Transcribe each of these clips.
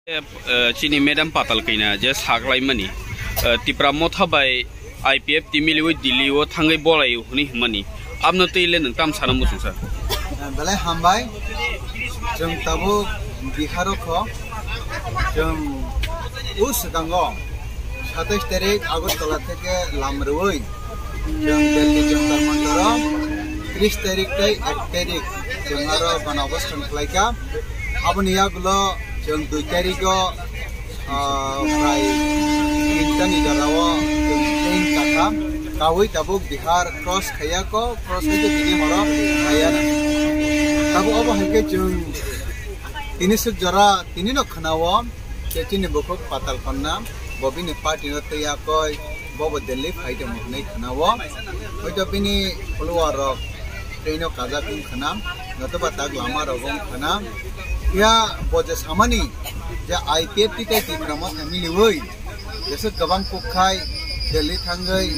Chini Madam Patal Kina, just Haglai money. Tipra Motabai, IPF, Timili, Dilio, Tangai Bola, money. I'm not telling them Tam Sanamusa. Balai Hambai, Jum Tabu, Biharoko, Jum Usagango, Shatish Terek, Agostolateke, Lamrui, Jum Delhi Jum Tarmandara, Chris Terik, Terik, Jumaro, Banavastan Klaika, Abuniaglo. Jeng tu cari go, fry Clinton itu rawa, jeng kata, kawin tabuk Bihar cross kaya ko, cross itu tini mara kaya na. Tabuk apa hingga jeng tini sejara tini no kanawa, ceci ni bukuk patal kena, bobi ni parti no tiya ko, bobo Delhi fight yang mungkin kanawa, itu bini keluar rok, train no kaza pun kena, noto batag lama rogong kena. Ya, boja samani, ya IPF kita di Debbarma family woi, jasa gabang kukai, Delhi tanggai,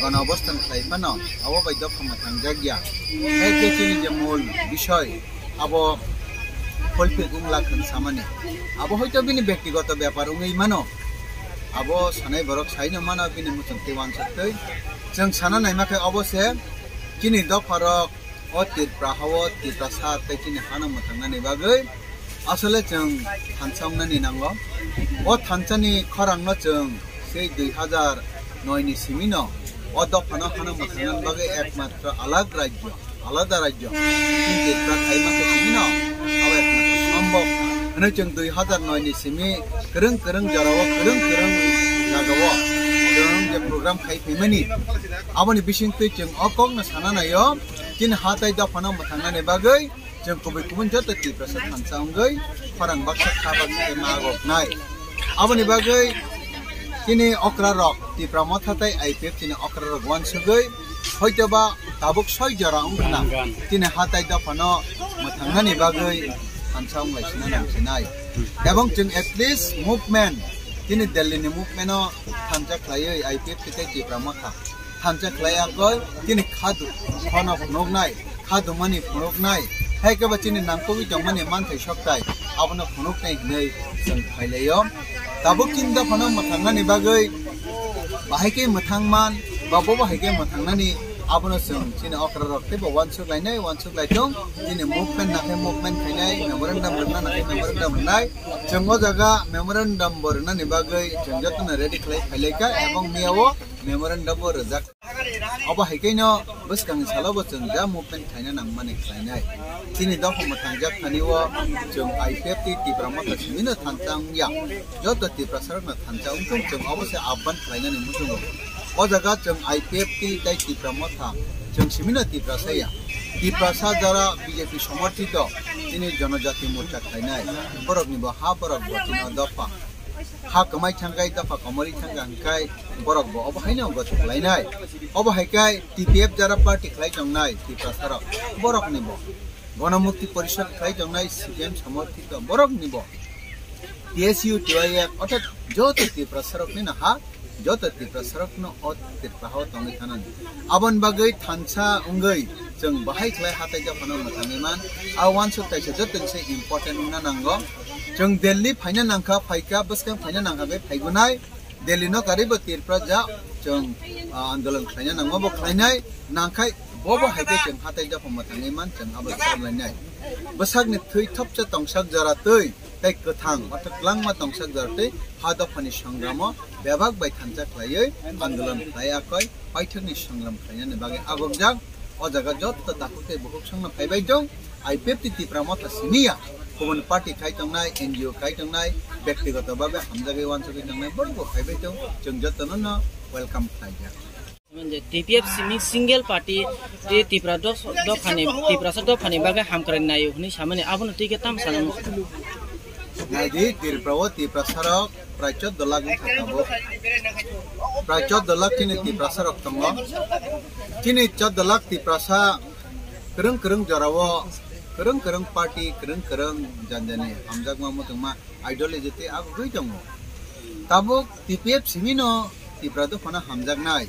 ganabostan Khlai mana, awo baidap kamatang jagya, kecini jamul bishoy, abo polpil umlakan samani, abo hoito bini ব্যক্তিগত ব্যাপার ungai mano, abo sanai borok saino mana bini mutung tiwan saktai, jeng sana nai makai abo se, kini dok parok. Otir prahawa tir prasad kini hana matangna ni bagai asale jeng thansang na ni nango o thansani kharang no jeng sei 2009 ni simino o dok hana matangna bagai ekmatra alada rajya tir prakhai ma simino aw ekmatra sambok ana jeng 2009 ni simi kereng jarawa kereng nagawa jeng je program khai pemani aboni bising tu jeng okong na sana na yo Kini hatai da panam matangna ne bagai jeng kubai kubun jatuh di prasad hansaunggai parang baksa kabar semagok nai abani bagai kini okra rok di pramot hatai IPF kini okra rok wan sugai hoi coba tabuk soi jara ungkana kini hatai da pano matangna ne bagai hansaung lai sinanam sinai dabang jeng at least movement kini Delhi ni movement no hanjak lai IPF kita di pramot ha Hanjak Khlai agoi kini khadu khona phunok nai khadu mani phunok nai hai ka bachini nangkobi jongmani man thai shoktai abono phunok nai nei jeng khailayom tabuk kinda phano mathangna ni bagai bahai ke mathangman babo bahai ke mathangna ni abono jeng chini okra rokte bo wansuk lai tong chini movement khainai memorandum berna na memorandum nai jengo jaga memorandum berna ni bagai jengjatna ready khlai ka ebong miawo memorandum rejak aba haikeno bus kang salabo jengja movement khaina nangmani khlainai chini dok matangjak khaniwa jeng IPF ti Debbarma kasmina thansang ya joto ti prasar na thansang tung jeng obose aban khlaina ni mutung o jaga jeng IPF ti dai Debbarma tha jeng simina ti prasaya ti prasa jara BJP সমর্থিত chini জনজাতি মোর্চা khlainai borok ni bo ha borok bo chino dopa ha kamai thangkai dafa kamari thangkai borok bo obahaino go khlainai obahaikai TPF jara party khlai jongnai ti prasara borok nibo গণমুক্তি পরিষদ khlai jongnai CPM সমর্থিত borok nibo TSU TYF অর্থাৎ যত ti prasarok ni na ha যত ti prasarok no ot ti prahaw tongi thanan abon bagai thansa ungai jeng bahai khlai hatai ja phano mathangiman awan su taisa joten se important na nango jeng Delhi phaina nangkha phaika buskang phaina nangkha be phaigunai Delhi no karibo tirpra ja jeng andolan khlaina nangmo bo khlainai nangkai bobo haike jeng hatai ja phamathangiman jeng abal sarlainai basak ni thui thop cha tongsak jara tui tai kathang অর্থাৎ langma tongsak jara tui hada phani sangramo bebak bai thanjak khlaioi andolan khlaiakoi paithakni sangram khlainani bagai agogjak o jaga jotta dakute bukuk sangna phaibai jong IPF ti Debbarma simiya kubun party khai tongnai NGO khai tongnai ব্যক্তিগত ভাবে hamjagai wansugui tongnai borbo phaibai jong jeng jotono no welcome khlaijak म्हणजे TPF single party di Debbarma do phani baga hamkran nayo huni samane abono tike tam sanam Nadi Debbarma prasarok prai 14 lakh thakabo prai 14 lakh kini prasarok tongo kini 14 lakh prasa kereng jarawo kereng party kereng janjani hamjagma mutungma ideology te agui tongo tabuk TPF simino Debbarma do phana hamjagnai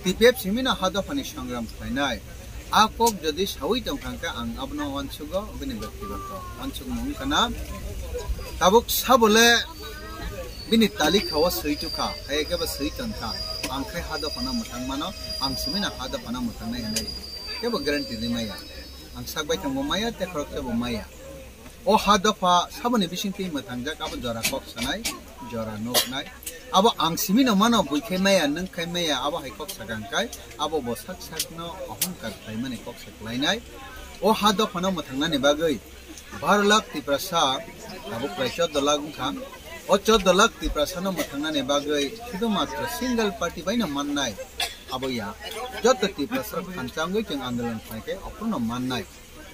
TPF simina hada phani sangram khlainai akok jadi sawi tongkangka ang abno wansugo bini ব্যক্তিগত wansug mung kana tabuk sabole bini tali khawa suituka ayake ba suitanka ang khai hada pana mutang mano ang simina hada pana mutang nai nai kebo guarantee ni maya ang sagbai tang maya te khorok te maya o hada pa sabone bisingti mutang jak abo jora kok sanai jora nok nai abo ang simina mano buikhe maya nang khai maya abo hai kok sagangkai abo bo sak sakno ahangkar khai mane kok saklai nai o hada pana mutang nani bagai 12 lakh tiprasa abo pressure dolag kham o 14 lakh tiprasa no mutang nani bagai sudu matra single party baina mannai abo ya jot tiprasa khancangoi jeng andolan khaike apuno mannai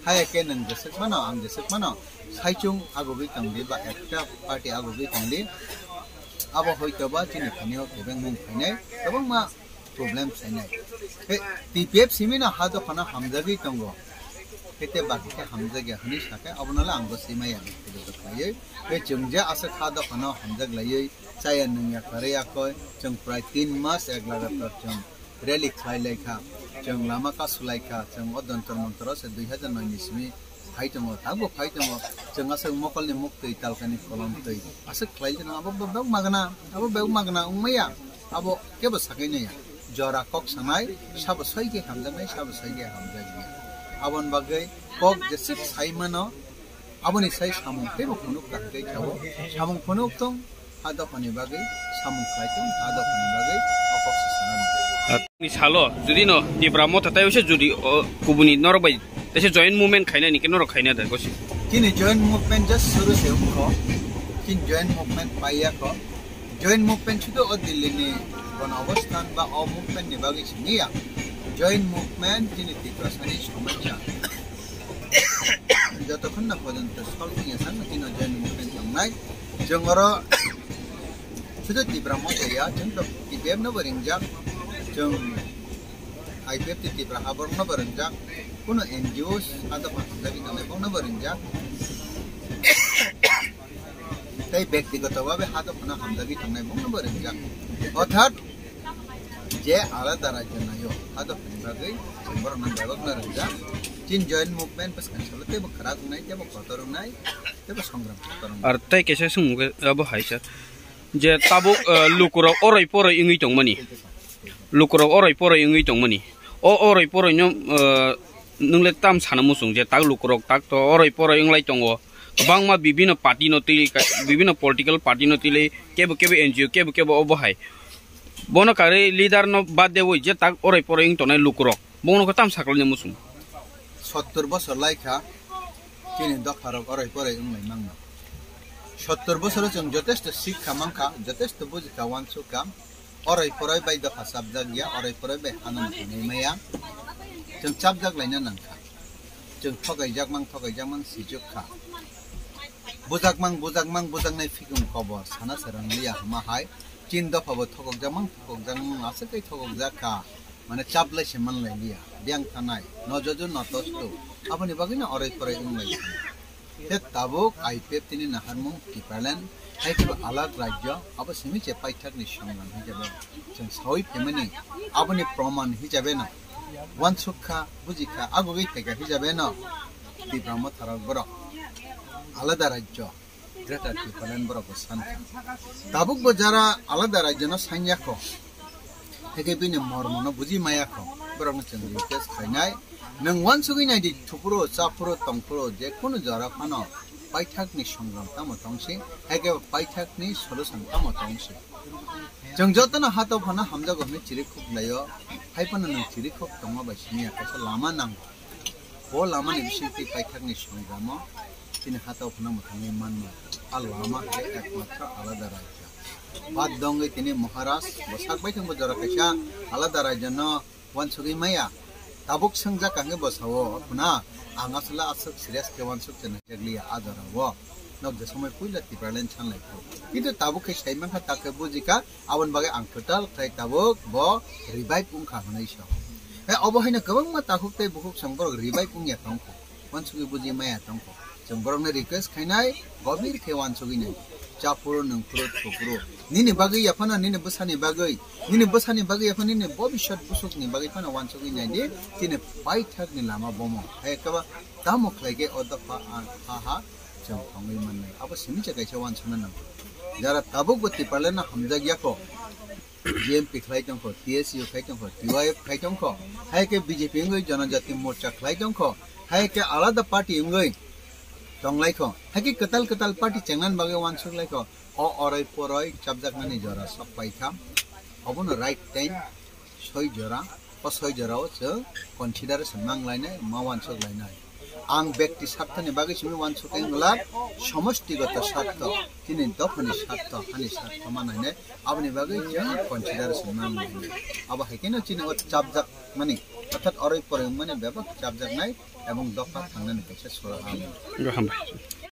hayake nang jesek mano ang jesek mano saichung agobi tangdi ba ekta party agobi tangdi abo hoitoba chini khanio kebeng mung khainai tabang ma problem sainai he tpf simina hado khana hamjagi tango hete baki ke hamjagi hani sake abonala anggo simaya bitte khaye he jungja asa khado khana hamjag laye chaya nungya kare akoy jung prai 3 mas ek lagatar jung rally khlai laika jung lama ka sulaika jung odantar mantra se 2009 ismi फाइटंगो Tabo फाइटंगो जों आसे मकलनि मुक्ति तालकानि कलम तै आसे Claisen आबो bag मागना Umayya आबो केबो सागैनैया जरा कक सानाय साबो सैगे हामजानाय साबो सैगे हामजागिया आबन बागै कक जेसे साइमानो आबोनि साइ सामुं केबो फनुक ताकै जावो सामुं फनुक तं हादा पानि बागै सामुं खाइतं हादा पानि बागै अकक सानाय नि सालो जुदि न दिब्रामो थातायसे जुदि गुबुनि नरबाय ऐसे जॉइंट मूवमेंट खाइना नहीं किन्हों खाइना था कुछ किन्हीं जॉइंट मूवमेंट जस्ट शुरू से उनको किन जॉइंट मूवमेंट पाया को जॉइंट मूवमेंट शुद्ध और दिल्ली ने बन अवस्थान बा और मूवमेंट ने बागी सुनिया जॉइंट मूवमेंट किन्हीं तीव्रसानी समझा जब तक ना पदन तो सॉल्विंग ऐसा ना किन्हों जॉइंट मूवमेंट हमनाई जंगरा शुद्ध तीव्रमो से या जंग तो तीव्र न बरिंजा जंग Ipft tibra habor na barenjak kuno NGOs ada pasang na bong na barenjak tai ব্যক্তিগত ভাবে হাত ফনা হামদাগি থাংনাই বং na barenjak অর্থাৎ যে আলাদা রাজ্য নাইও হাত ফনাগৈ চেম্বার না ব্যবক না রাজ্য চিন জয়েন্ট মুভমেন্ট পাস কানসলতে ব খরাক নাই তেব কতর নাই তেব সংগ্রাম করন আর তাই কেসে সুমুগে আবো হাইসা যে তাবো লুকুর অরই পরই ইংই তংমানি লুকুর অরই পরই ইংই তংমানি অরই পরই नोंले ताम साना मुसुं जे ताक लुकुरक ताक तो अरय परय इंलाय तंगो बांगमा विभिन्न पार्टी नतिले विभिन्न पॉलिटिकल पार्टी नतिले केबो केबो एनजीओ केबो केबो अबहाय बोनो कारे लीडर न बाद देवो जे ताक अरय परय इंग तनाय लुकुरक बोनो को ताम साकलने मुसुं 70 বছর लायखा किनि दखारक अरय परय इंलाय मांगना 70 বছর जों যথেষ্ট শিক্ষা मांखा যথেষ্ট बुजिखा वानसुका अरय परय बाय दखा साबजाग गया अरय परय बाय हानम नेमाया जों चाबजाग लायना नांखा जों थगायजाग मां सिजुखा बुजागमां बुजागनाय फिगुम खबर साना सरंलिया माहाय चिन दफाबो थगजाग मां आसकै थगजाखा माने चाबलायसे मानलायलिया ब्यां थानाय नजजु नतस्तु आबनि बागैना अरय परय उंलाय हे ताबुक Ipft नि नाहारमुं टिपालेन हायखिबो आलाग राज्य आबो सिमिचे पाइथाकनि संग्राम हिसाबै जों सावै फेमिनि आबनि प्रमाण हिसाबै ना वानसुखा बुजिखा आगुगै थेगा हिसाबै ना दिब्रामो थाराक बर आलादा राज्य ग्रेटार टिपालेन बर बसान ताबुक बजारा आलादा राज्य न सान्याखो हेगे बिनि मर्मनो बुजि मायाखो बरनो जों रिक्वेस्ट खायनाय नों वानसुगै नायदि थुपुरो चापुरो तंपुरो जे कुनु जरा फानो पाइथाकनि संग्राम तामतंसि हेगे पाइथाकनि सलुशन तामतंसि जों जतन हातो फाना हामजागनि चिरिखुब लायो हायफाना नों चिरिखुब तंमा बायसिनिया कासा लामा नांगौ बो लामानि बिसिंति पाइथाकनि संग्राम तिनि हातो फाना मथांनि माननो आ लामा हे एकमात्र आलादा राज्य बाद दंगै तिनि महाराष्ट्र बसाकबाय थंबो जरा कासा आलादा राज्य न वानसुगै माया ताबुक संजा कांगे बसावो पुना आंगासला आसक सिरियास के वानसुक जन जगलिया आदरावो नक जे समय पुइला टिपालेन सानलायखौ किन्तु ताबुक साइमाखा ताके बुजिका आवन बागे आं टोटाल खाय ताबुक ब रिभाइभ उंखा हनैसो हे अबहायना गोबां मा ताखुकते बुहुक संबर रिभाइभ उंया तंखौ वानसुगै बुजि माया तंखौ जों बरंनो रिक्वेस्ट खायनाय गबिर के वानसुगै नै Japuro Nungpuro Tupuro. Nini Bagay Yapana, Nini Busani Bagay Yapana, Nini Bobby Shot Pusuk ni Bagipana once a week, idea, Tina Pai Tagni Lama Bomo, Hekava, Tamo Klage or the Haha, Jump on women. I was Simicha once on them. There are Tabuk with the Palana Hamza Yako. GMP Khlai for TSU Khlai for TYF Khlai for Hake BJP Ingui Janajati Morcha Khlai for Hake Alada Party Ingui Tong Laiko Hake Katal Party Changan Baga one so like or Oroi Poroi Chabjak Manijora Sapaika upon the right time Soy Jora or Soy Jora so consider as a Mangline Mawan so line Ang Bekti Saptan Baggage one so can lap Shomosti got the Sato Tin Dopani Sato Hani Sato Manane Abani Baggage consider as a Mangline Aba Hekino Chino Chabjak money অর্থাৎ অরই পরে মানে ব্যাপক চাপ জাগ নাই এবং দফা থাঙ্গানি কাছে সরা